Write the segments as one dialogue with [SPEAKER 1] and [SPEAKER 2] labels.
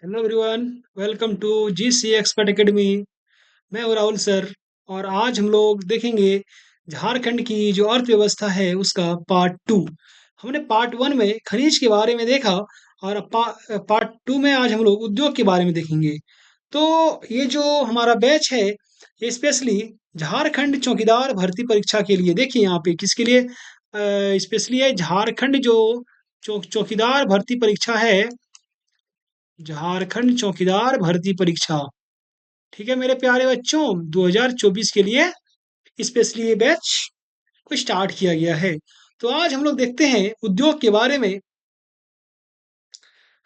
[SPEAKER 1] Hello everyone. Welcome to G C expert academy. मैं हूं Rahul sir. और आज हम लोग देखेंगे झारखंड की जो अर्थव्यवस्था है उसका पार्ट टू। हमने पार्ट वन में खनिज के बारे में देखा और पार्ट टू में आज हम लोग उद्योग के बारे में देखेंगे। तो ये जो हमारा बैच है ये स्पेशली झारखंड चौकीदार भर्ती परीक्षा के लिए, देखिए यहाँ पे किसके लिए स्पेशली है। झारखंड जो चौकीदार भर्ती परीक्षा है, झारखंड चौकीदार भर्ती परीक्षा। ठीक है मेरे प्यारे बच्चों, 2024 के लिए स्पेशली ये बैच को स्टार्ट किया गया है। तो आज हम लोग देखते हैं उद्योग के बारे में।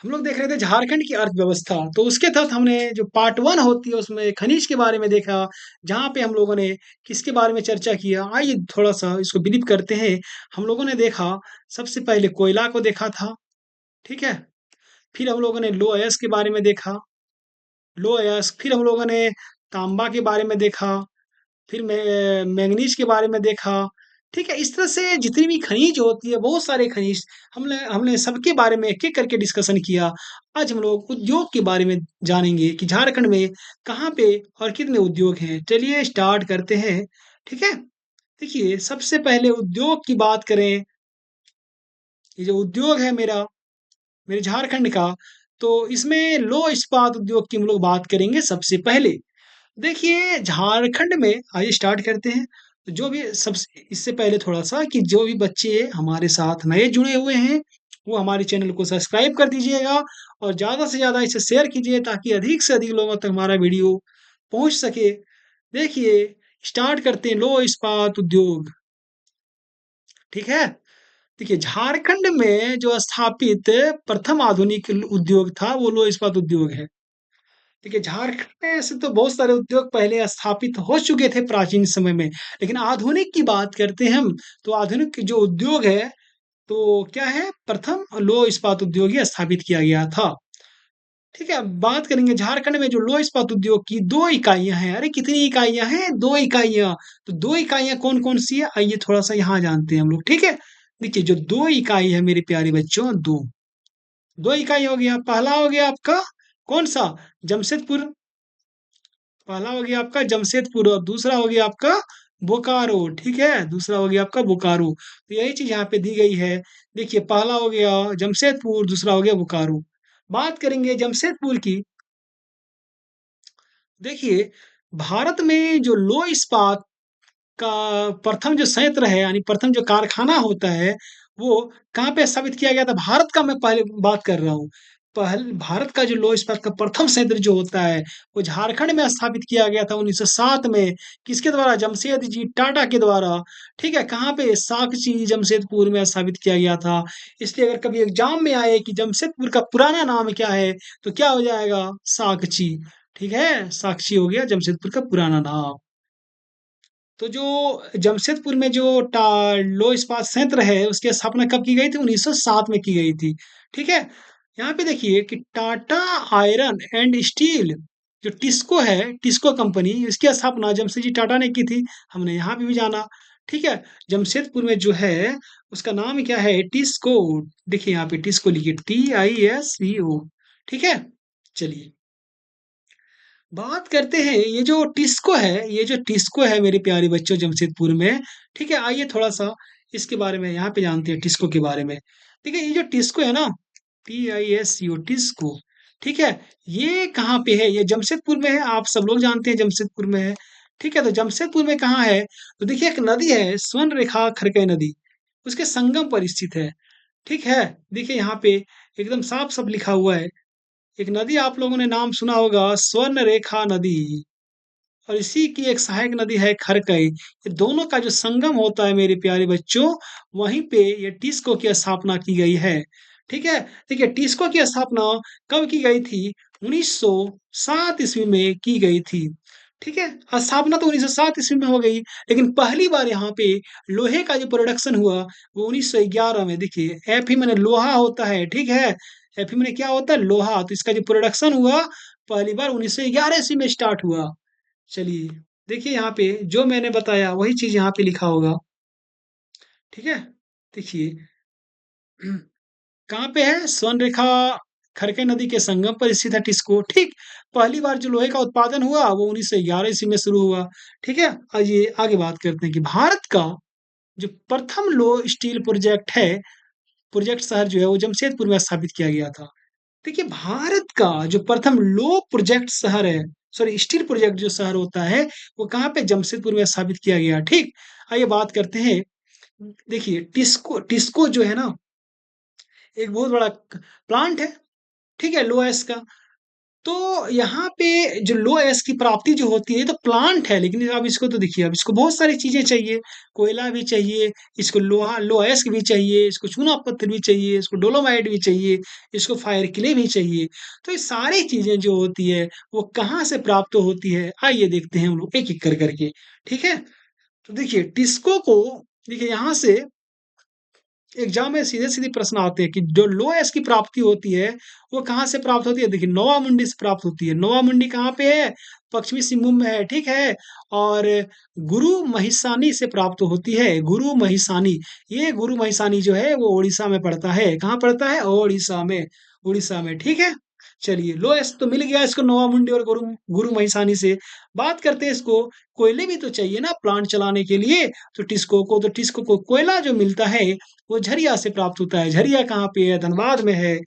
[SPEAKER 1] हम लोग देख रहे थे झारखंड की अर्थव्यवस्था, तो उसके तहत हमने जो पार्ट वन होती है उसमें खनिज के बारे में देखा, जहाँ पे हम लोगों ने किसके बारे में चर्चा किया। आइए थोड़ा सा इसको बिलीव करते हैं। हम लोगों ने देखा सबसे पहले कोयला को देखा था। ठीक है, फिर हम लोगों ने लो अयस्क के बारे में देखा, लो अयस्क। फिर हम लोगों ने तांबा के बारे में देखा, फिर मैंगनीज के बारे में देखा। ठीक है, इस तरह से जितनी भी खनिज होती है, बहुत सारे खनिज, हमने हमने सबके बारे में एक एक करके डिस्कशन किया। आज हम लोग उद्योग के बारे में जानेंगे कि झारखंड में कहाँ पे और कितने उद्योग हैं। चलिए स्टार्ट करते हैं। ठीक है, देखिए सबसे पहले उद्योग की बात करें। ये जो उद्योग है मेरे झारखंड का, तो इसमें लो इस्पात उद्योग की हम लोग बात करेंगे सबसे पहले। देखिए झारखंड में, आइए स्टार्ट करते हैं। तो जो भी सबसे इससे पहले थोड़ा सा कि जो भी बच्चे हमारे साथ नए जुड़े हुए हैं वो हमारे चैनल को सब्सक्राइब कर दीजिएगा और ज़्यादा से ज़्यादा इसे शेयर कीजिए ताकि अधिक से अधिक लोगों तक हमारा वीडियो पहुंच सके। देखिए स्टार्ट करते हैं लो इस्पात उद्योग। ठीक है, देखिए झारखंड में जो स्थापित प्रथम आधुनिक उद्योग था वो लो इस्पात उद्योग है। देखिए झारखंड में ऐसे तो बहुत सारे उद्योग पहले स्थापित हो चुके थे प्राचीन समय में, लेकिन आधुनिक की बात करते हैं हम। तो आधुनिक जो उद्योग है, तो क्या है, प्रथम लौह इस्पात उद्योग ही स्थापित किया गया था। ठीक है, अब बात करेंगे झारखंड में जो लौह इस्पात उद्योग की दो इकाइयां हैं। अरे कितनी इकाइयां हैं? दो इकाइयां। तो दो इकाइयां कौन कौन सी है, आइए थोड़ा सा यहाँ जानते हैं हम लोग। ठीक है, देखिए जो दो इकाई है मेरे प्यारे बच्चों, दो दो इकाई हो गया। पहला हो गया आपका कौन सा, जमशेदपुर। पहला हो गया आपका जमशेदपुर और दूसरा हो गया आपका बोकारो। ठीक है, दूसरा हो गया आपका बोकारो। तो यही चीज यहाँ पे दी गई है। देखिए पहला हो गया जमशेदपुर, दूसरा हो गया बोकारो। बात करेंगे जमशेदपुर की। देखिए भारत में जो लो इस्पात का प्रथम जो संयंत्र है, यानी प्रथम जो कारखाना होता है, वो कहाँ पे स्थापित किया गया था? भारत का मैं पहले बात कर रहा हूँ। भारत का जो लौह इस्पात का प्रथम संयंत्र जो होता है वो झारखंड में स्थापित किया गया था 1907 में। किसके द्वारा? जमशेदजी टाटा के द्वारा। ठीक है, कहाँ पे? साकची जमशेदपुर में स्थापित किया गया था। इसलिए अगर कभी एग्जाम में आए कि जमशेदपुर का पुराना नाम क्या है, तो क्या हो जाएगा? साकची। ठीक है, साक्षी हो गया जमशेदपुर का पुराना नाम। तो जो जमशेदपुर में जो लो इस्पात संयंत्र है उसकी स्थापना कब की गई थी? 1907 में की गई थी। ठीक है, यहाँ पे देखिए कि टाटा आयरन एंड स्टील, जो टिस्को है, टिस्को कंपनी, इसकी स्थापना जमशेदजी टाटा ने की थी। हमने यहाँ पे भी जाना। ठीक है, जमशेदपुर में जो है उसका नाम क्या है? टिस्को। देखिए यहाँ पे टिस्को लिखिए, TISCO। ठीक है, चलिए बात करते हैं ये जो टिस्को है, ये जो टिस्को है मेरे प्यारे बच्चों जमशेदपुर में। ठीक है, आइए थोड़ा सा इसके बारे में यहाँ पे जानते हैं टिस्को के बारे में। देखिए ये जो टिस्को है ना, TISCO, टिस्को। ठीक है, ये कहाँ पे है? ये जमशेदपुर में है, आप सब लोग जानते हैं जमशेदपुर में है। ठीक है, तो जमशेदपुर में कहाँ है? तो देखिए एक नदी है, स्वर्ण रेखा खरकई नदी, उसके संगम पर स्थित है। ठीक है, देखिए यहाँ पे एकदम साफ साफ लिखा हुआ है। एक नदी आप लोगों ने नाम सुना होगा, स्वर्ण रेखा नदी। और इसी की एक सहायक नदी है खरकई। ये दोनों का जो संगम होता है मेरे प्यारे बच्चों, वहीं पे ये टिस्को की स्थापना की गई है। ठीक है, देखिए टिस्को की स्थापना कब की गई थी? 1907 ईस्वी में की गई थी। ठीक है, स्थापना तो 1907 ईस्वी में हो गई, लेकिन पहली बार यहाँ पे लोहे का जो प्रोडक्शन हुआ वो 1911 में। देखिए एफी मैंने लोहा होता है। ठीक है, एफी मैंने क्या होता है? लोहा। तो इसका जो प्रोडक्शन हुआ पहली बार 1911 ईस्वी में स्टार्ट हुआ। चलिए देखिए यहाँ पे जो मैंने बताया वही चीज यहाँ पे लिखा होगा। ठीक है, देखिए कहाँ पे है स्वर्ण रेखा खरकई नदी के संगम पर स्थित है टिस्को, ठीक। पहली बार जो लोहे का उत्पादन हुआ वो 1911 ईस्वी में शुरू हुआ, ठीक है। आइए आगे बात करते हैं कि भारत का जो प्रथम लौह स्टील प्रोजेक्ट शहर जो है वो जमशेदपुर में स्थापित किया गया था। देखिए भारत का जो प्रथम लौह प्रोजेक्ट शहर है, सॉरी स्टील प्रोजेक्ट जो शहर होता है, वो कहाँ पे जमशेदपुर में स्थापित किया गया, ठीक। आइए बात करते हैं। देखिए टिस्को टिस्को जो है ना, एक बहुत बड़ा प्लांट है, ठीक है, लो एस का। तो यहाँ पे जो लो एस की प्राप्ति जो होती है, ये तो प्लांट है, लेकिन अब इसको तो देखिए, अब इसको बहुत सारी चीजें चाहिए। कोयला भी चाहिए, इसको लोहा लो एस्क भी चाहिए, इसको चूना पत्थर भी चाहिए, इसको डोलोमाइट भी चाहिए, इसको फायर क्ले भी चाहिए। तो ये सारी चीजें जो होती है वो कहाँ से प्राप्त होती है, आइए देखते हैं हम लोग एक एक कर करके, ठीक है। तो देखिए टिस्को को, देखिए यहाँ से एग्जाम में सीधे-सीधे प्रश्न आते हैं कि जो लो एस की प्राप्ति होती है, वो कहाँ से प्राप्त होती है? देखिए नोवा मुंडी से प्राप्त होती है। नोवा मुंडी कहाँ पे है? पश्चिमी सिंहभूम में है, ठीक है? और गुरु महिसानी से प्राप्त होती है, गुरु महिसानी। ये गुरु महिसानी जो है वो ओडिशा में पड़ता है। कहाँ पड़ता है? उड़ीसा में, ठीक है? चलिए लो एस तो मिल गया इसको नोवा मुंडी और गुरु गुरु महिसानी से। बात करते हैं इसको, कोयले भी तो चाहिए ना प्लांट चलाने के लिए, तो टिस्को को कोयला जो मिलता है वो झरिया से प्राप्त होता है। झरिया कहाँ पे है? धनबाद में है,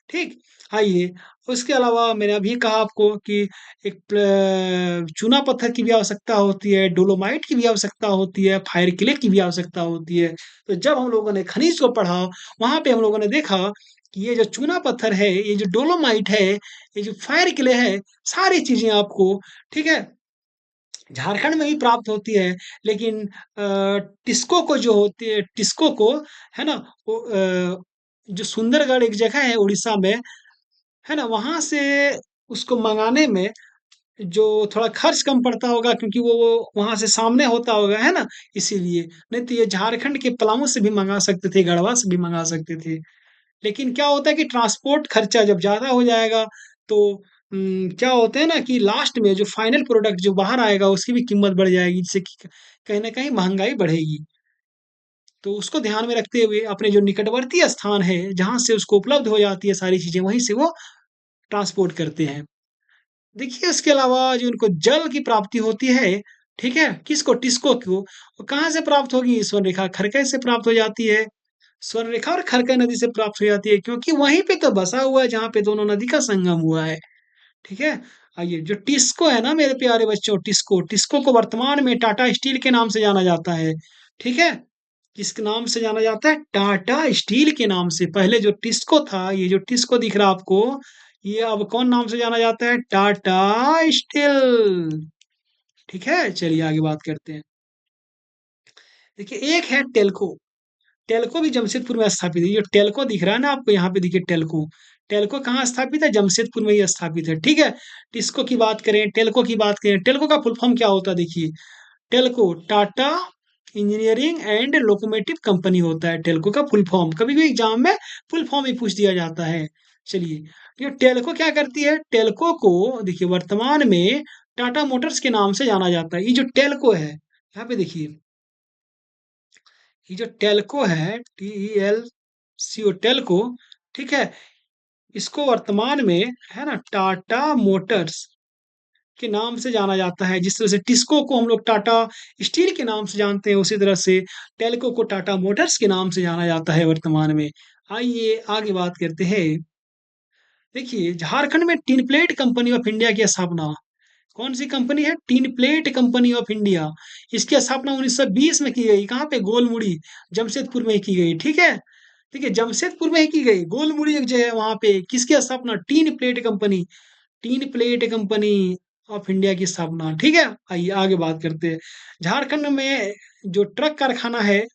[SPEAKER 1] ठीक? आइए, उसके अलावा मैंने अभी कहा आपको कि एक चूना पत्थर की भी आवश्यकता होती है, डोलोमाइट की भी आवश्यकता होती है, फायर क्ले की भी आवश्यकता होती है। तो जब हम लोगों ने खनिज को पढ़ा, वहाँ पे हम लोगों ने देखा कि ये जो चूना पत्थर है, ये जो डोलोमाइट है, ये जो फायर क्ले है, सारी चीज़ें आपको, ठीक है, झारखंड में ही प्राप्त होती है। लेकिन टिस्को को जो होती है, टिस्को को, है ना, वो जो सुंदरगढ़ एक जगह है उड़ीसा में, है ना, वहाँ से उसको मँगाने में जो थोड़ा खर्च कम पड़ता होगा, क्योंकि वो वहाँ से सामने होता होगा, है ना? इसीलिए। नहीं तो ये झारखंड के पलामू से भी मँगा सकते थे, गढ़वा से भी मँगा सकते थे। लेकिन क्या होता है कि ट्रांसपोर्ट खर्चा जब ज़्यादा हो जाएगा, तो क्या होता है ना कि लास्ट में जो फाइनल प्रोडक्ट जो बाहर आएगा उसकी भी कीमत बढ़ जाएगी, जिससे कि कहीं न कहीं महँगाई बढ़ेगी। तो उसको ध्यान में रखते हुए अपने जो निकटवर्ती स्थान है, जहाँ से उसको उपलब्ध हो जाती है सारी चीज़ें, वहीं से वो ट्रांसपोर्ट करते हैं। देखिए इसके अलावा जो उनको जल की प्राप्ति होती है, ठीक है? किसको? टिस्को को। वो कहाँ से प्राप्त होगी? स्वर्णरेखा खरकई से प्राप्त हो जाती है। स्वर्णरेखा और खरकई नदी से प्राप्त हो जाती है, क्योंकि वहीं पे तो बसा हुआ है जहाँ पे दोनों नदी का संगम हुआ है, ठीक है? आइए जो टिस्को है ना मेरे प्यारे बच्चों, टिस्को, टिस्को को वर्तमान में टाटा स्टील के नाम से जाना जाता है, ठीक है? किस नाम से जाना जाता है? टाटा स्टील के नाम से। पहले जो टिस्को था, ये जो टिस्को दिख रहा है आपको, ये अब कौन नाम से जाना जाता है? टाटा स्टील, ठीक है? चलिए आगे बात करते हैं। देखिए एक है टेल्को। टेल्को भी जमशेदपुर में स्थापित है। ये टेल्को दिख रहा है ना आपको, यहाँ पे देखिए टेल्को। टेल्को कहाँ स्थापित है? जमशेदपुर में ही स्थापित है, ठीक है? टिस्को की बात करें, टेल्को की बात करें, टेल्को का फुल फॉर्म क्या होता है देखिए। Telco Tata engineering and locomotive company होता है टेल्को का फुल फॉर्म। कभी-कभी एग्जाम में फुल फॉर्म ही पूछ दिया जाता है। चलिए, ये टेल्को क्या करती है? टेल्को को देखिए वर्तमान में टाटा मोटर्स के नाम से जाना जाता है। ये जो टेल्को है, यहाँ पे देखिए, ये जो टेल्को है, टेल्को, टेल्को, ठीक है? इसको वर्तमान में, है ना, टाटा मोटर्स के नाम से जाना जाता है। जिस तरह से टिस्को को हम लोग टाटा स्टील के नाम से जानते हैं, उसी तरह से टेल्को को टाटा मोटर्स के नाम से जाना जाता है वर्तमान में। आइए आगे बात करते हैं। देखिए झारखंड में tin plate company of India की स्थापना, कौन सी कंपनी है? Tin plate company of India. इसकी स्थापना 1920 में की गई। कहाँ पे? गोलमुड़ी, जमशेदपुर में की गई, ठीक है? ठीक है, जमशेदपुर में ही की गई। गोलमुड़ी एक जगह है वहाँ पे। किसकी स्थापना? Tin plate company of India की स्थापना, ठीक है? आइए आगे बात करते हैं। झारखंड में जो ट्रक कारखाना है,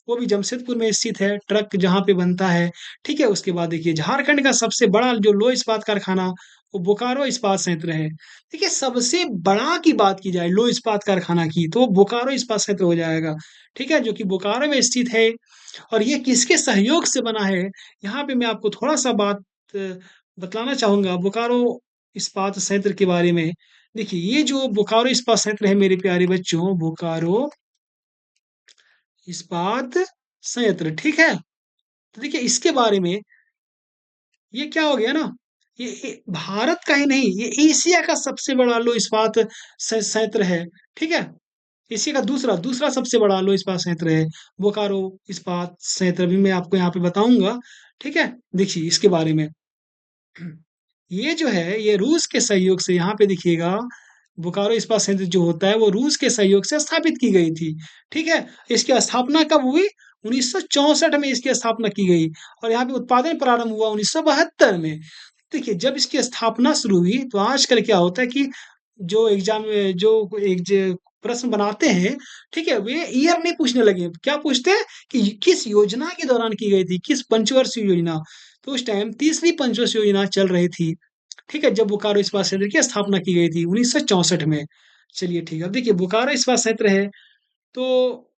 [SPEAKER 1] वो भी जमशेदपुर में स्थित है, ट्रक जहाँ पे बनता है, ठीक है? उसके बाद देखिए झारखंड का सबसे बड़ा जो लौह इस्पात कारखाना, वो बोकारो इस्पात संयंत्र है। देखिए सबसे बड़ा की बात की जाए लौह इस्पात कारखाना की, तो बोकारो इस्पात संयंत्र हो जाएगा, ठीक है? जो कि बोकारो में स्थित है। और ये किसके सहयोग से बना है? यहाँ पे मैं आपको थोड़ा-सा बात बतलाना चाहूँगा बोकारो इस्पात संयंत्र के बारे में। देखिए, ये जो बोकारो इस्पात संयंत्र है मेरे प्यारे बच्चों, बोकारो इस्पात संयंत्र, ठीक है? तो देखिए इसके बारे में, ये क्या हो गया ना, ये भारत का ही नहीं, ये एशिया का सबसे बड़ा लौह इस्पात संयंत्र है, ठीक है? एशिया का दूसरा दूसरा सबसे बड़ा लौह इस्पात संयंत्र है, बोकारो इस्पात संयंत्र, भी मैं आपको यहाँ पे बताऊँगा, ठीक है? देखिए इसके बारे में। ये जो है, ये रूस के सहयोग से, यहाँ पे देखिएगा, बोकारो इस्पात संयंत्र जो होता है, वो रूस के सहयोग से स्थापित की गई थी, ठीक है? इसकी स्थापना कब हुई? 1964 में इसकी स्थापना की गई और यहाँ पे उत्पादन प्रारंभ हुआ 1972 में। देखिए, जब इसकी स्थापना शुरू हुई, तो आजकल क्या होता है कि जो एग्ज़ाम में जो एक ज प्रश्न बनाते हैं, ठीक है? वे ईयर नहीं पूछने लगे। क्या पूछते हैं कि किस योजना के दौरान की गई थी, किस पंचवर्षीय योजना? तो उस टाइम तीसरी पंचवर्षीय योजना चल रही थी, ठीक है? जब बोकारो इस्पात संयंत्र की स्थापना की गई थी 1964 में। चलिए ठीक है, अब देखिए बोकारो इस्पात संयंत्र है, तो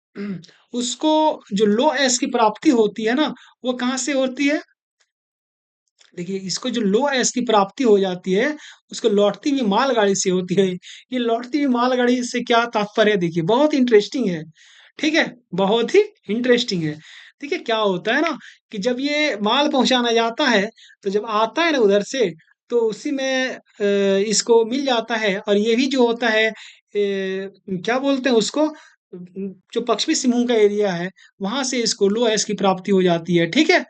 [SPEAKER 1] उसको जो लो एश की प्राप्ति होती है ना, वो कहाँ से होती है? देखिए, इसको जो लो एश की प्राप्ति हो जाती है, उसको लौटती हुई मालगाड़ी से होती है। ये लौटती हुई मालगाड़ी से क्या तात्पर्य है देखिए, बहुत इंटरेस्टिंग है, ठीक है? बहुत ही इंटरेस्टिंग है। देखिए, क्या होता है ना कि जब ये माल पहुँचाना जाता है, तो जब आता है ना उधर से, तो उसी में इसको मिल जाता है और ये भी जो होता है क्या बोलते हैं उसको जो पश्चिमी सिंहभूम का एरिया है, वहाँ से इसको लो एश की प्राप्ति हो जाती है, ठीक है?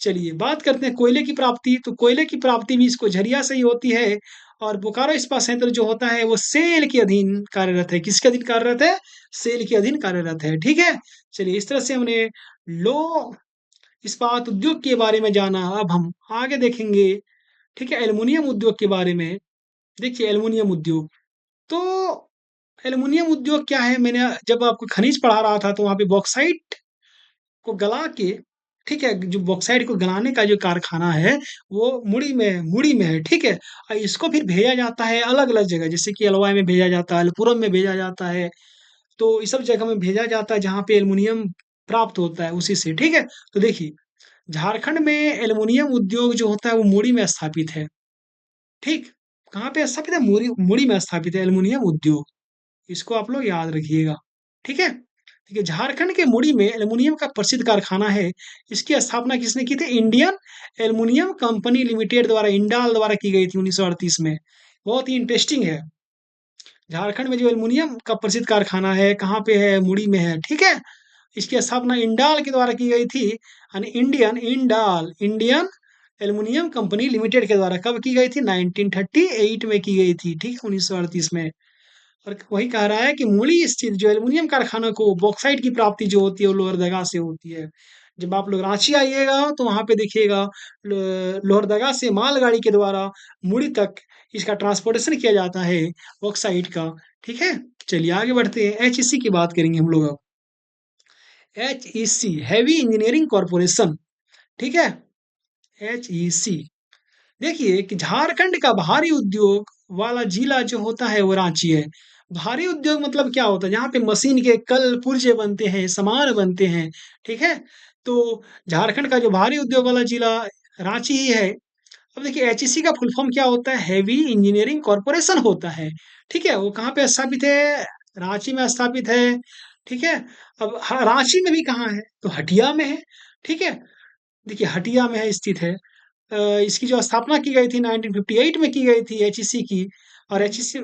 [SPEAKER 1] चलिए, बात करते हैं कोयले की प्राप्ति, तो कोयले की प्राप्ति भी इसको झरिया से ही होती है और बोकारो इस्पात संयंत्र जो होता है, वो सेल के अधीन कार्यरत है। किसके अधीन कार्यरत है? सेल के अधीन कार्यरत है, ठीक है? चलिए, इस तरह से हमने लौह इस्पात उद्योग के बारे में जाना। अब हम आगे देखेंगे, ठीक है, एल्युमीनियम उद्योग के बारे में। देखिए, एल्युमीनियम उद्योग, तो एल्युमीनियम उद्योग क्या है? मैंने जब आपको खनिज पढ़ा रहा था, तो वहाँ पे बॉक्साइट को गला के, ठीक है, जो बॉक्साइट को गलाने का जो कारखाना है, वो मुड़ी में है, ठीक है? और इसको फिर भेजा जाता है अलग-अलग जगह, जैसे कि अलवाय में भेजा जाता है, अलीपुरम में भेजा जाता है, तो इस सब जगह में भेजा जाता है जहाँ पे एल्युमीनियम प्राप्त होता है उसी से, ठीक है? तो देखिए, झारखंड में एल्युमीनियम उद्योग जो होता है वो मुड़ी में स्थापित है, ठीक? कहाँ पे स्थापित है? मुड़ी में स्थापित है एल्युमीनियम उद्योग। इसको आप लोग याद रखिएगा, ठीक है? देखिए, झारखंड के मुड़ी में एल्युमीनियम का प्रसिद्ध कारखाना है। इसकी स्थापना किसने की थी? इंडियन एल्युमीनियम कंपनी लिमिटेड द्वारा, इंडाल द्वारा की गई थी 1938 में। बहुत ही इंटरेस्टिंग है। झारखंड में जो एल्युमीनियम का प्रसिद्ध कारखाना है, कहाँ पे है? मुड़ी में है, ठीक है? इसकी स्थापना इंडाल के द्वारा की गई थी यानी इंडियन एल्युमीनियम कंपनी लिमिटेड के द्वारा कब की गई थी? 1938 में की गई थी, ठीक है? 1938 में। और वही कह रहा है कि मुड़ी स्थित जो एल्युमीनियम कारखाना को बॉक्साइट की प्राप्ति जो होती है वो लोहरदगा से होती है। जब आप लोग रांची आइएगा तो वहाँ पे देखिएगा लोहरदगा से मालगाड़ी के द्वारा मुड़ी तक इसका ट्रांसपोर्टेशन किया जाता है बॉक्साइट का, ठीक है? चलिए आगे बढ़ते हैं, एचईसी की बात करेंगे हम लोग अब। एचईसी हैवी इंजीनियरिंग कॉरपोरेशन, ठीक है? एचईसी, देखिए कि झारखंड का भारी उद्योग वाला जिला जो होता है वो रांची है। भारी उद्योग मतलब क्या होता है? जहाँ पे मशीन के कल पुर्जे बनते हैं, सामान बनते हैं, ठीक है? तो झारखंड का जो भारी उद्योग वाला जिला रांची ही है। अब देखिए, एचईसी का फुल फॉर्म क्या होता है? हैवी इंजीनियरिंग कॉरपोरेशन होता है, ठीक है? वो कहाँ पे स्थापित है? रांची में स्थापित है, ठीक है? अब रांची में भी कहाँ है? तो हटिया में है, ठीक है? देखिए, हटिया में है, स्थित है। इसकी जो स्थापना की गई थी 1958 में की गई थी एचईसी की, और एचईसी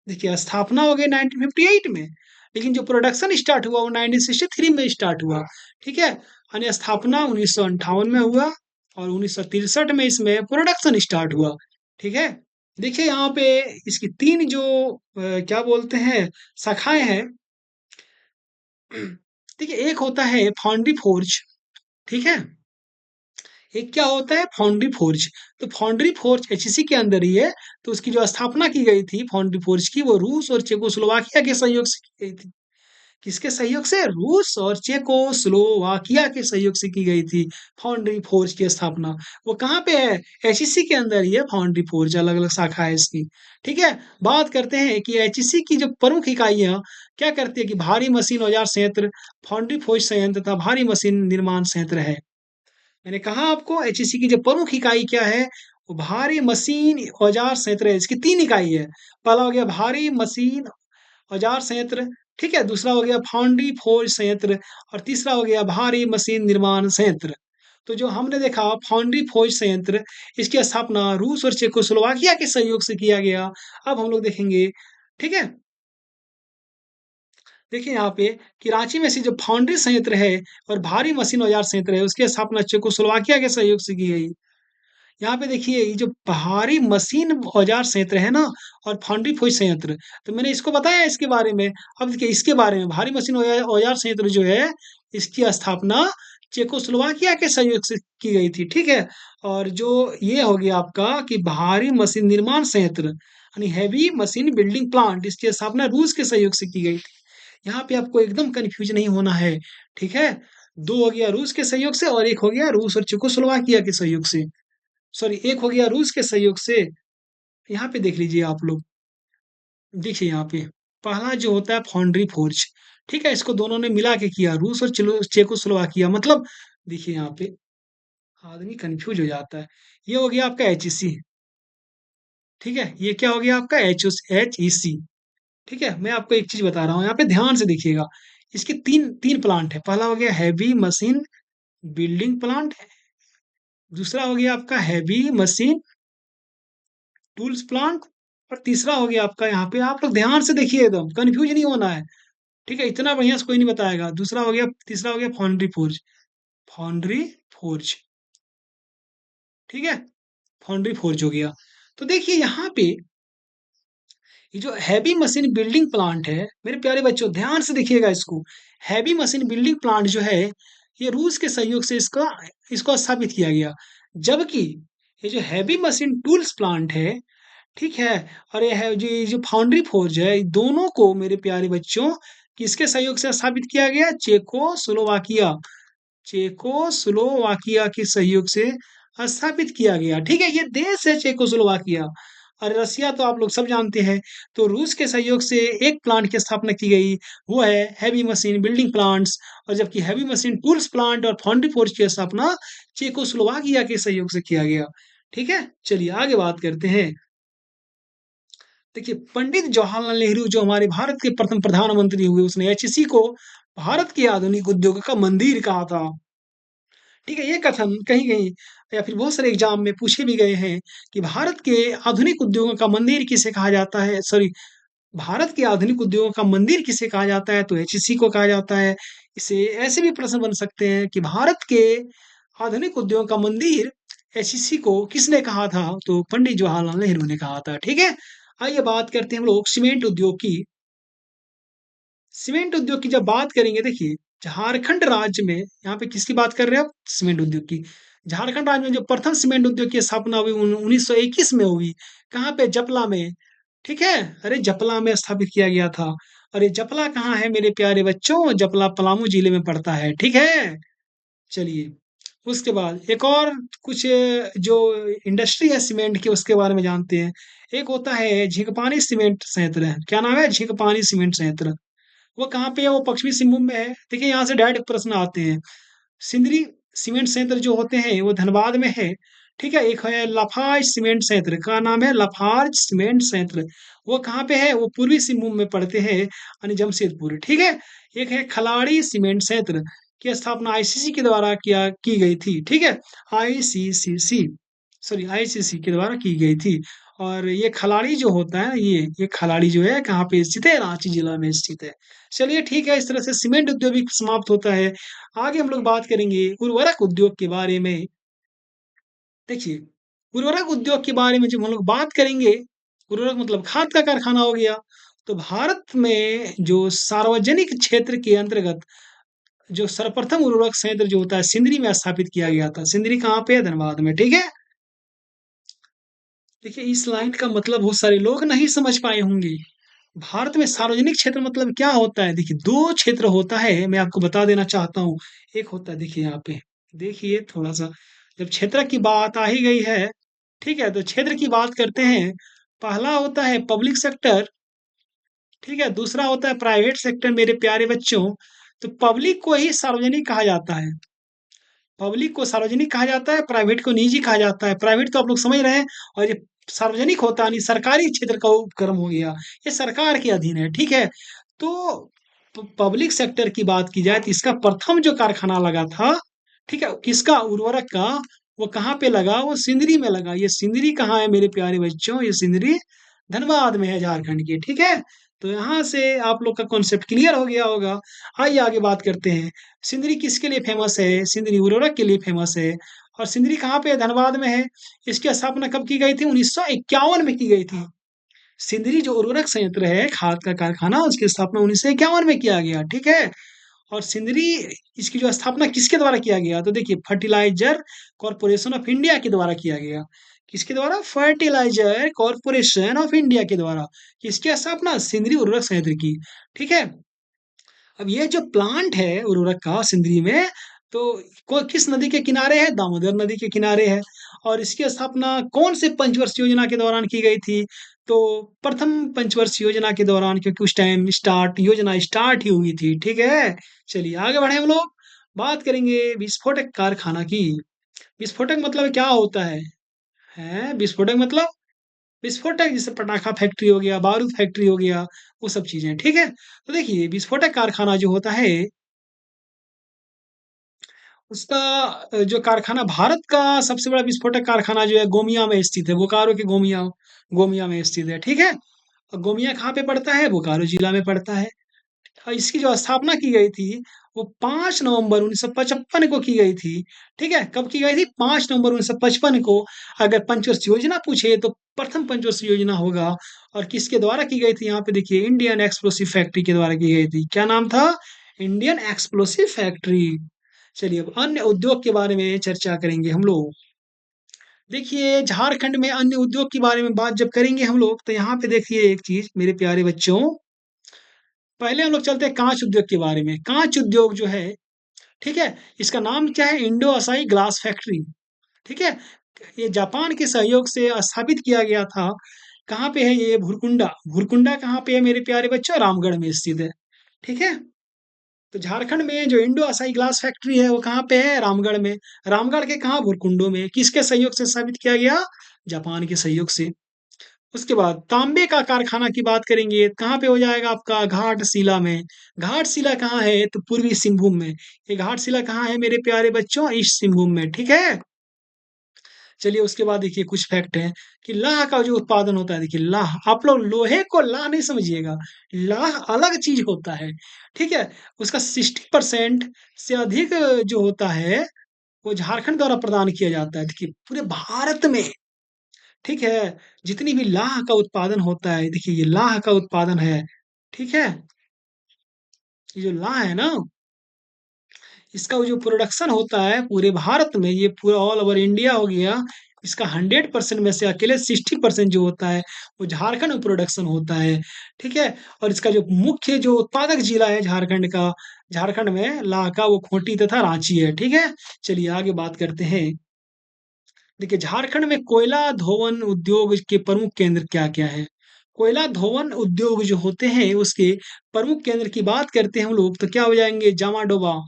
[SPEAKER 1] देखिए स्थापना हो गई 1958 में, लेकिन जो प्रोडक्शन स्टार्ट हुआ वो 1963 में स्टार्ट हुआ, ठीक है? यानी स्थापना 1958 में हुआ और 1963 में इसमें प्रोडक्शन स्टार्ट हुआ, ठीक है? देखिए यहाँ पे इसकी 3 जो क्या बोलते हैं शाखाएँ हैं। देखिए, एक होता है फाउंड्री फोर्ज, ठीक है? एक क्या होता है? Foundry forge. तो फाउंड्री फोर्ज एचईसी के अंदर ही है, तो उसकी जो स्थापना की गई थी फाउंड्री फोर्ज की, वो रूस और चेकोस्लोवाकिया के सहयोग से की गई थी। किसके सहयोग से? रूस और चेकोस्लोवाकिया के सहयोग से की गई थी फाउंड्री फोर्ज की स्थापना। वो कहाँ पे है? एचईसी के अंदर ही है फाउंड्री फोर्ज, अलग-अलग शाखा है इसकी। ठीक है? बात करते हैं कि एचईसी की जो प्रमुख इकाइयाँ क्या करती है कि भारी मशीन औजार संयंत्र, फाउंड्री फोर्ज संयंत्र तथा भारी मशीन निर्माण संयंत्र है। मैंने कहा आपको एचईसी की जो प्रमुख इकाई क्या है? वो भारी मशीन औजार संयंत्र है। इसकी 3 इकाई है। पहला हो गया भारी मशीन औजार संयंत्र, ठीक है? दूसरा हो गया फाउंड्री फोर्ज संयंत्र और तीसरा हो गया भारी मशीन निर्माण संयंत्र। तो जो हमने देखा फाउंड्री फौज संयंत्र, इसकी स्थापना रूस और चेकोस्लोवाकिया के सहयोग से किया गया। अब हम लोग देखेंगे, ठीक है? देखिए यहाँ पे कि रांची में से जो फाउंड्री संयंत्र है और भारी मशीन औजार संयंत्र है, उसकी स्थापना चेकोस्लोवाकिया के सहयोग से की गई। यहाँ पे देखिए ये जो भारी मशीन औजार संयंत्र है ना और फाउंड्री फौज संयंत्र, तो मैंने इसको बताया इसके बारे में। अब देखिए इसके बारे में भारी मशीन औजार संयंत्र जो है, इसकी स्थापना चेकोस्लोवाकिया के सहयोग से की गई थी, ठीक है? और जो ये हो गया आपका कि भारी मशीन निर्माण संयंत्र यानी हैवी मशीन बिल्डिंग प्लांट, इसकी स्थापना रूस के सहयोग से की गई थी। यहाँ पे आपको एकदम कन्फ्यूज नहीं होना है, ठीक है? 2 हो गया रूस के सहयोग से और 1 हो गया रूस और चेकोस्लोवाकिया के सहयोग से। सॉरी, 1 हो गया रूस के सहयोग से। यहाँ पे देख लीजिए आप लोग, देखिए यहाँ पे पहला जो होता है फाउंड्री फोर्ज, ठीक है? इसको दोनों ने मिला के किया, रूस और चेकोस्लोवाकिया, मतलब देखिए यहाँ पे आदमी कन्फ्यूज हो जाता है। ये हो गया आपका एचईसी, ठीक है? ये क्या हो गया आपका एचईसी, ठीक है? मैं आपको एक चीज बता रहा हूँ, यहाँ पे ध्यान से देखिएगा। इसके तीन तीन प्लांट है। पहला हो गया हैवी मशीन बिल्डिंग प्लांट, दूसरा हो गया आपका हैवी मशीन टूल्स प्लांट और तीसरा हो गया आपका, यहाँ पे आप लोग ध्यान से देखिए, एकदम कंफ्यूज नहीं होना है, ठीक है? इतना बढ़िया से कोई नहीं बताएगा। दूसरा हो गया, तीसरा हो गया फाउंड्री फोर्ज, फाउंड्री फोर्ज, ठीक है? फाउंड्री फोर्ज हो गया। तो देखिए यहाँ पे ये जो हैवी मशीन बिल्डिंग प्लांट है, मेरे प्यारे बच्चों ध्यान से देखिएगा इसको। हैवी मशीन बिल्डिंग प्लांट जो है, ये रूस के सहयोग से इसका इसको स्थापित किया गया। जबकि ये जो हैवी मशीन टूल्स प्लांट है, ठीक है? और ये जो फाउंड्री फोर्ज है, दोनों को मेरे प्यारे बच्चों किसके सहयोग से स्थापित किया गया? चेकोस्लोवाकिया, चेकोस्लोवाकिया के सहयोग से स्थापित किया गया, ठीक है? ये देश है चेकोस्लोवाकिया। और रसिया तो आप लोग सब जानते हैं। तो रूस के सहयोग से एक प्लांट की स्थापना की गई, वो है हैवी मशीन बिल्डिंग प्लांट्स, और जबकि हैवी मशीन टूल्स प्लांट और फाउंड्री फोर्ज की स्थापना चेकोस्लोवाकिया के सहयोग से किया गया, ठीक है? चलिए आगे बात करते हैं। देखिए पंडित जवाहरलाल नेहरू जो हमारे भारत के प्रथम प्रधानमंत्री हुए, उसने एचईसी को भारत के आधुनिक उद्योग का मंदिर कहा था, ठीक है? ये कथन कहीं-कहीं या फिर बहुत सारे एग्जाम में पूछे भी गए हैं कि भारत के आधुनिक उद्योगों का मंदिर किसे कहा जाता है? सॉरी, भारत के आधुनिक उद्योगों का मंदिर किसे कहा जाता है? तो एचईसी को कहा जाता है। इसे ऐसे भी प्रश्न बन सकते हैं कि भारत के आधुनिक उद्योगों का मंदिर एचईसी को किसने कहा था? तो पंडित जवाहरलाल नेहरू ने कहा था, ठीक है? आइए बात करते हैं हम लोग सीमेंट उद्योग की। सीमेंट उद्योग की जब बात करेंगे, देखिए झारखंड राज्य में, यहाँ पे किसकी बात कर रहे हैं आप? सीमेंट उद्योग की। झारखंड राज्य में जो प्रथम सीमेंट उद्योग की स्थापना हुई 1921 में हुई। कहाँ पे? जपला में, ठीक है? अरे जपला में स्थापित किया गया था। और ये जपला कहाँ है मेरे प्यारे बच्चों? जपला पलामू जिले में पड़ता है, ठीक है? चलिए, उसके बाद एक और कुछ जो इंडस्ट्री है सीमेंट की, उसके बारे में जानते हैं। एक होता है झींकपानी सीमेंट संयंत्र, क्या नाम है? झींकपानी सीमेंट संयंत्र। वो कहाँ पे है? वो पश्चिमी सिंहभूम में है। देखिए यहाँ से डायरेक्ट प्रश्न आते हैं। सिंदरी सीमेंट संयंत्र जो होते हैं वो धनबाद में है, ठीक है? एक है लाफार्ज सीमेंट संयंत्र, का नाम है लाफार्ज सीमेंट संयंत्र। वो कहाँ पे है? वो पूर्वी सिंहभूम में पड़ते हैं यानी जमशेदपुर, ठीक है? एक है खलाड़ी सीमेंट संयंत्र की स्थापना आईसीसी के द्वारा किया की गई थी, ठीक है? आईसीसीसी, सॉरी आईसीसी के द्वारा की गई थी। और ये खलाड़ी जो होता है, ये खलाड़ी जो है कहाँ पे स्थित है? रांची जिला में स्थित है। चलिए ठीक है, इस तरह से सीमेंट उद्योग भी समाप्त होता है। आगे हम लोग बात करेंगे उर्वरक उद्योग के बारे में। देखिए, उर्वरक उद्योग के बारे में जब हम लोग बात करेंगे, उर्वरक मतलब खाद का कारखाना हो गया। तो भारत में जो सार्वजनिक क्षेत्र के अंतर्गत जो सर्वप्रथम उर्वरक संयंत्र जो होता है, सिंदरी में स्थापित किया गया था। सिंदरी कहाँ पे है? धनबाद में, ठीक है? देखिए इस लाइन का मतलब बहुत सारे लोग नहीं समझ पाए होंगे। भारत में सार्वजनिक क्षेत्र मतलब क्या होता है? देखिए 2 क्षेत्र होता है, मैं आपको बता देना चाहता हूँ। एक होता है, देखिए यहाँ पे, देखिए थोड़ा-सा, जब क्षेत्र की बात आ ही गई है, ठीक है? तो क्षेत्र की बात करते हैं। पहला होता है पब्लिक सेक्टर, ठीक है? दूसरा होता है प्राइवेट सेक्टर मेरे प्यारे बच्चों। तो पब्लिक को ही सार्वजनिक कहा जाता है। पब्लिक को सार्वजनिक कहा जाता है, प्राइवेट को निजी कहा जाता है। प्राइवेट तो आप लोग समझ रहे हैं, और ये सार्वजनिक होता है यानी सरकारी क्षेत्र का उपक्रम हो गया। ये सरकार के अधीन है, ठीक है? तो पब्लिक सेक्टर की बात की जाए तो इसका प्रथम जो कारखाना लगा था, ठीक है? किसका? उर्वरक का। वो कहाँ पे लगा? वो सिंदरी में लगा। ये सिंदरी कहाँ है मेरे प्यारे बच्चों? ये सिंदरी धनबाद में है, झारखंड के, ठीक है? तो यहाँ से आप लोग का कॉन्सेप्ट क्लियर हो गया होगा। आइए आगे बात करते हैं। सिंदरी किसके लिए फेमस है? सिंदरी उर्वरक के लिए फेमस है। और सिंदरी कहाँ पे है? धनबाद में है। इसकी स्थापना कब की गई थी? 1951 में की गई थी। सिंदरी जो उर्वरक संयंत्र है, खाद का कारखाना, उसकी स्थापना 1951 में किया गया, ठीक है? और सिंदरी, इसकी जो स्थापना किसके द्वारा किया गया? तो देखिए, फर्टिलाइजर कॉर्पोरेशन ऑफ इंडिया के द्वारा किया गया। किसके द्वारा? फर्टिलाइजर कॉर्पोरेशन ऑफ इंडिया के द्वारा। किसकी स्थापना? सिंदरी उर्वरक संयंत्र की, ठीक है? अब ये जो प्लांट है उर्वरक का सिंदरी में, तो किस नदी के किनारे है? दामोदर नदी के किनारे है। और इसकी स्थापना कौन से पंचवर्ष योजना के दौरान की गई थी? तो प्रथम पंचवर्ष योजना के दौरान, क्योंकि उस टाइम योजना स्टार्ट ही हुई थी, ठीक है? चलिए आगे बढ़े हम लोग। बात करेंगे विस्फोटक कारखाना की। विस्फोटक मतलब क्या होता है? विस्फोटक मतलब विस्फोटक, जैसे पटाखा फैक्ट्री हो गया, बारूद फैक्ट्री हो गया, वो सब चीजें, ठीक है? तो देखिए, विस्फोटक कारखाना जो होता है, उसका जो कारखाना, भारत का सबसे बड़ा विस्फोटक कारखाना जो है गोमिया में स्थित है। बोकारो के गोमिया, गोमिया में स्थित है, ठीक है? और गोमिया कहाँ पे पड़ता है? बोकारो जिला में पड़ता है। और इसकी जो स्थापना की गई थी, वो 5 नवंबर 1955 को की गई थी। ठीक है? कब की गई थी? 5 नवंबर 1955 को। अगर पंचवर्ष योजना पूछे तो प्रथम पंचवर्ष योजना होगा। और किसके द्वारा की गई थी? यहाँ पे देखिए, इंडियन एक्सप्लोसिव फैक्ट्री के द्वारा की गई थी। क्या नाम था? Indian explosive factory. चलिए, अब अन्य उद्योग के बारे में चर्चा करेंगे हम लोग। देखिए, झारखंड में अन्य उद्योग के बारे में बात जब करेंगे हम लोग, तो यहाँ पे देखिए एक चीज मेरे प्यारे बच्चों, पहले हम लोग चलते हैं कांच उद्योग के बारे में। कांच उद्योग जो है, ठीक है, इसका नाम क्या है? इंडो असाई ग्लास फैक्ट्री, ठीक है? ये जापान के सहयोग से स्थापित किया गया था। कहाँ पे है ये? भुरकुंडा। भुरकुंडा कहाँ पे है मेरे प्यारे बच्चों? रामगढ़ में स्थित है, ठीक है? तो झारखंड में जो इंडो असाई ग्लास फैक्ट्री है, वो कहाँ पे है? रामगढ़ में। रामगढ़ के कहाँ? भुरकुंडो में। किसके सहयोग से स्थापित किया गया? जापान के सहयोग से। उसके बाद तांबे का कारखाना की बात करेंगे, कहाँ पे हो जाएगा आपका? घाटशिला में। घाटशिला कहाँ है? तो पूर्वी सिंहभूम में। ये घाटशिला कहाँ है मेरे प्यारे बच्चों? ईस्ट सिंहभूम में, ठीक है? चलिए, उसके बाद देखिए कुछ फैक्ट हैं कि लाह का जो उत्पादन होता है। देखिए, लाह, आप लोग लोहे को लाह नहीं समझिएगा। लाह अलग चीज होता है, ठीक है? उसका 60% से अधिक जो होता है, वो झारखंड द्वारा प्रदान किया जाता है। देखिए, पूरे भारत में, ठीक है, जितनी भी लाह का उत्पादन होता है, देखिए ये लाह का उत्पादन है, ठीक है? ये जो लाह है ना, इसका जो प्रोडक्शन होता है पूरे भारत में, ये पूरा ऑल ओवर इंडिया हो गया, इसका 100% में से अकेले 60% जो होता है, वो झारखंड में प्रोडक्शन होता है, ठीक है? और इसका जो मुख्य जो उत्पादक जिला है झारखंड का, झारखंड में लाह का, वो खूंटी तथा रांची है, ठीक है? चलिए आगे बात करते हैं। देखिए, झारखंड में कोयला धोवन उद्योग के प्रमुख केंद्र क्या-क्या है? कोयला धोवन उद्योग जो होते हैं, उसके प्रमुख केंद्र की बात करते हैं हम लोग, तो क्या हो जाएँगे? जामाडोबा,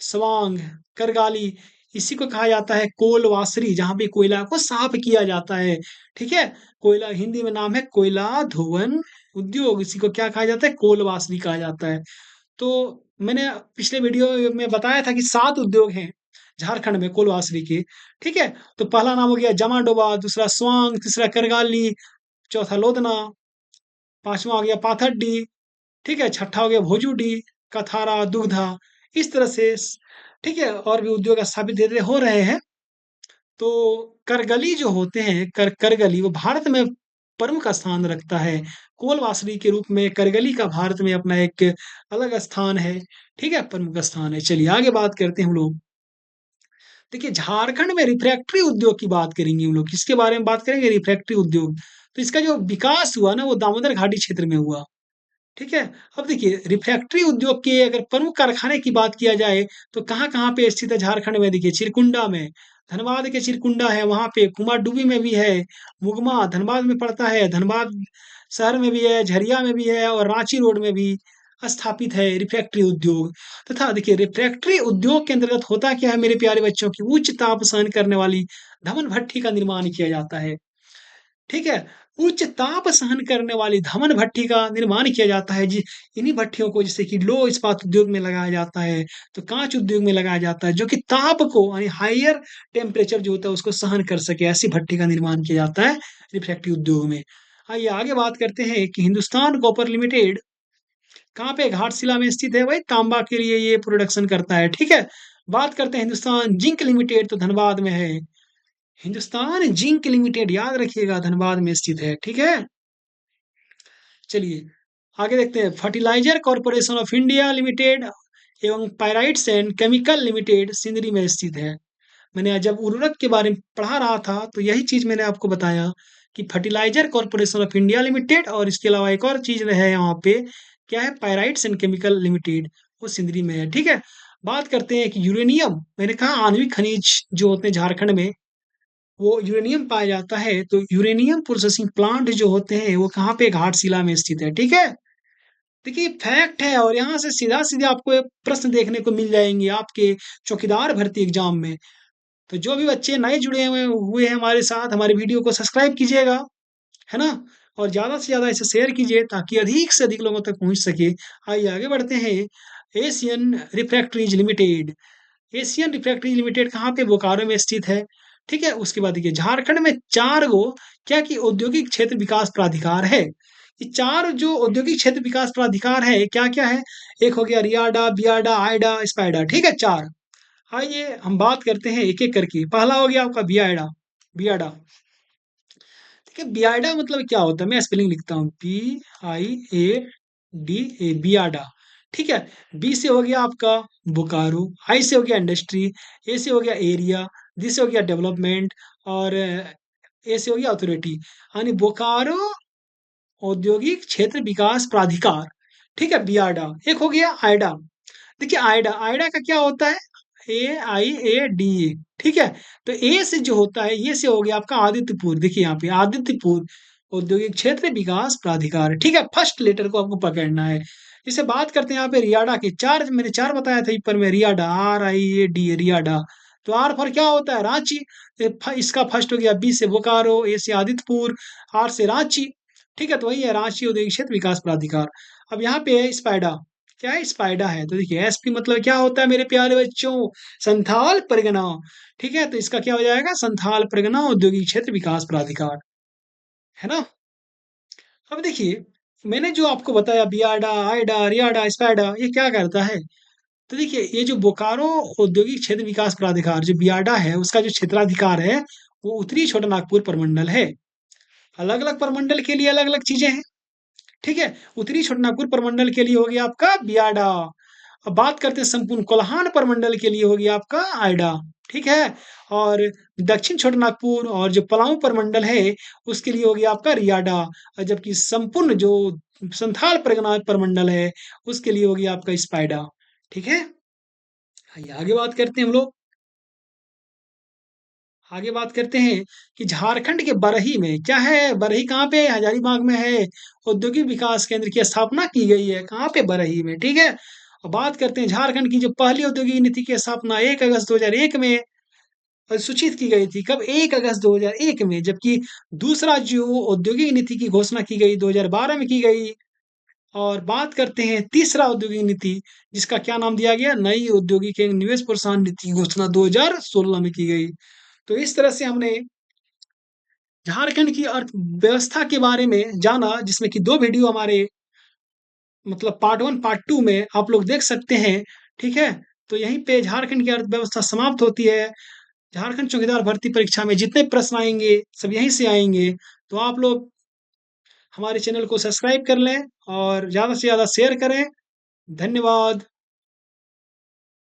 [SPEAKER 1] स्वांग, करगाली, इसी को कहा जाता है कोलवासरी, जहाँ पे कोयला को साफ किया जाता है, ठीक है? कोयला हिंदी में नाम है कोयला धोवन उद्योग, इसी को क्या कहा जाता है? कोलवासरी कहा जाता है। तो मैंने पिछले वीडियो में बताया था कि 7 उद्योग हैं झारखंड में कोलवासरी के, ठीक है? तो पहला नाम हो गया जमाडोबा, दूसरा स्वांग, तीसरा करगाली, चौथा लोधना, पाँचवाँ हो गया पाथरडी, ठीक है? छठा हो गया भोजूडी, कथारा, दुगधा, इस तरह से ठीक है? और भी उद्योग स्थापित धीरे-धीरे हो रहे हैं। तो करगली जो होते हैं, करगली, वो भारत में प्रमुख स्थान रखता है। कोलवासरी के रूप में करगली का भारत में अपना एक अलग स्थान है, ठीक है? प्रमुख स्थान है। चलिए आगे बात करते हैं हम लोग। देखिए, झारखंड में रिफ्रैक्टरी उद्योग की बात करेंगे हम लोग। किसके बारे में बात करेंगे? रिफ्रैक्टरी उद्योग। तो इसका जो विकास हुआ ना, वो दामोदर घाटी क्षेत्र में हुआ। ठीक है? अब देखिए, रिफ्रैक्टरी उद्योग के अगर प्रमुख कारखाने की बात किया जाए, तो कहाँ-कहाँ पे स्थित है झारखंड में? देखिए, चिरकुंडा में, धनबाद के चिरकुंडा है, वहाँ पे कुमारडुबी में भी है, मुगमा धनबाद में पड़ता है, धनबाद शहर में भी है, झरिया में भी है और रांची रोड में भी स्थापित है रिफ्रैक्टरी उद्योग। तथा देखिए, रिफ्रैक्टरी उद्योग के अंतर्गत होता क्या है मेरे प्यारे बच्चों, की उच्च ताप सहन करने वाली धमन भट्ठी का निर्माण किया जाता है। ठीक है? उच्च ताप सहन करने वाली धमन भट्ठी का निर्माण किया जाता है। जी, इन्हीं भट्ठियों को जैसे कि लौह इस्पात उद्योग में लगाया जाता है, तो काँच उद्योग में लगाया जाता है, जो कि ताप को यानी हायर टेम्परेचर जो होता है उसको सहन कर सके, ऐसी भट्ठी का निर्माण किया जाता है रिफ्रैक्टिव उद्योग में। आइए आगे बात करते हैं कि हिंदुस्तान कॉपर लिमिटेड कहाँ पे घाटशिला में स्थित है? वही तांबा के लिए ये प्रोडक्शन करता है, ठीक है? बात करते हैं हिंदुस्तान जिंक लिमिटेड तो धनबाद में है। हिंदुस्तान जिंक लिमिटेड याद रखिएगा धनबाद में स्थित है, ठीक है? चलिए आगे देखते हैं fertilizer corporation of India limited एवं pyrites and chemical limited Sindri में स्थित है। मैंने जब उर्वरक के बारे में पढ़ा रहा था तो यही चीज मैंने आपको बताया कि fertiliser corporation of India limited और इसके अलावा एक और चीज है यहाँ पे क्या है पायराइट्स एंड केमिकल लिमिटेड वो सिंदरी में है ठीक है। बात करते हैं कि यूरेनियम मैंने कहा आणविक खनिज जो होते हैं झारखंड में वो यूरेनियम पाया जाता है तो यूरेनियम प्रोसेसिंग प्लांट जो होते हैं वो कहाँ पे घाटशिला में स्थित है ठीक है। देखिए फैक्ट है और यहाँ से सीधा सीधा आपको एक प्रश्न देखने को मिल जाएंगे आपके चौकीदार भर्ती एग्जाम में। तो जो भी बच्चे नए जुड़े हुए हैं हमारे साथ हमारे वीडियो को सब्सक्राइब कीजिएगा, है ना? और ज़्यादा से ज़्यादा इसे शेयर कीजिए ताकि अधिक से अधिक लोगों तक पहुँच सके। आइए आगे बढ़ते हैं। Asian refractories limited, Asian refractories limited कहाँ पे? बोकारो में स्थित है। ठीक है? उसके बाद देखिए झारखंड में 4 गो क्या कि औद्योगिक क्षेत्र विकास प्राधिकार है। ये 4 जो औद्योगिक क्षेत्र विकास प्राधिकार है, क्या-क्या है? एक हो गया रियाडा, बियाडा, आयडा, स्पाइडा, ठीक है 4। आइए हम बात करते हैं एक-एक करके। पहला हो गया आपका बियाडा, बियाडा। देखिए बियाडा मतलब क्या होता है? मैं स्पेलिंग लिखता हूँ BIADA बियाडा, ठीक है? बी से हो गया आपका बोकारो, आई से हो गया इंडस्ट्री, ए से हो गया एरिया, डी से हो गया डेवलपमेंट और ए से हो गया अथॉरिटी। यानी बोकारो औद्योगिक क्षेत्र विकास प्राधिकार, ठीक है? बियाडा। एक हो गया आयडा। देखिए आयडा, आयडा का क्या होता है? AIADA, ठीक है? तो ए से जो होता है, ये से हो गया आपका आदित्यपुर। देखिए यहाँ पे आदित्यपुर औद्योगिक क्षेत्र विकास प्राधिकार, ठीक है? फर्स्ट लेटर को आपको पकड़ना है। जैसे बात करते हैं यहाँ पे रियाडा के 4 मैंने 4 बताया था ऊपर में रियाडा, RIADA रियाडा। तो आर फॉर क्या होता है? रांची। इसका फर्स्ट हो गया बी से बोकारो, ए से आदित्यपुर, आर से रांची, ठीक है? तो वही है रांची औद्योगिक क्षेत्र विकास प्राधिकार। अब यहाँ पे है स्पाइडा, क्या है? स्पाइडा है। तो देखिए एसपी मतलब क्या होता है मेरे प्यारे बच्चों? संथाल परगना, ठीक है? तो इसका क्या हो जाएगा? संथाल परगना औद्योगिक क्षेत्र विकास प्राधिकार, है ना? अब देखिए मैंने जो आपको बताया बियाडा, आयडा, रियाडा, स्पाइडा ये क्या करता है? तो देखिए ये जो बोकारो औद्योगिक क्षेत्र विकास प्राधिकार जो बियाडा है उसका जो क्षेत्राधिकार है वो उत्तरी छोटानागपुर प्रमंडल है। अलग-अलग प्रमंडल के लिए अलग-अलग चीजें हैं। ठीक है? उत्तरी छोटानागपुर प्रमंडल के लिए हो गया आपका बियाडा। अब बात करते हैं संपूर्ण कोल्हान प्रमंडल के लिए हो गया आपका आयडा, ठीक है? और दक्षिण छोटानागपुर और जो पलामू प्रमंडल है उसके लिए हो गया आपका रियाडा और जबकि संपूर्ण जो संथाल परगना प्रमंडल है उसके लिए हो गया आपका स्पाइडा, ठीक है? आइए आगे बात करते हैं हम लोग। आगे बात करते हैं कि झारखंड के बरही में क्या है? बरही कहाँ पे है? हजारीबाग में है। औद्योगिक विकास केंद्र की स्थापना की गई है। कहाँ पे? बरही में, ठीक है? और बात करते हैं झारखंड की जो पहली औद्योगिक नीति की स्थापना 1 अगस्त 2001 में सूचित की गई थी। कब? 1 अगस्त 2001 में। जबकि दूसरा जो औद्योगिक नीति की घोषणा की गई 2012 में की गई। और बात करते हैं तीसरा औद्योगिक नीति जिसका क्या नाम दिया गया? नई औद्योगिक एवं निवेश प्रोत्साहन नीति की घोषणा 2016 में की गई। तो इस तरह से हमने झारखंड की अर्थव्यवस्था के बारे में जाना जिसमें कि 2 वीडियो हमारे मतलब पार्ट 1 पार्ट 2 में आप लोग देख सकते हैं, ठीक है? तो यहीं पे झारखंड की अर्थव्यवस्था समाप्त होती है। झारखंड चौकीदार भर्ती परीक्षा में जितने प्रश्न आएँगे सब यहीं से आएँगे। तो आप लोग हमारे चैनल को सब्सक्राइब कर लें और ज़्यादा से ज़्यादा शेयर करें। धन्यवाद।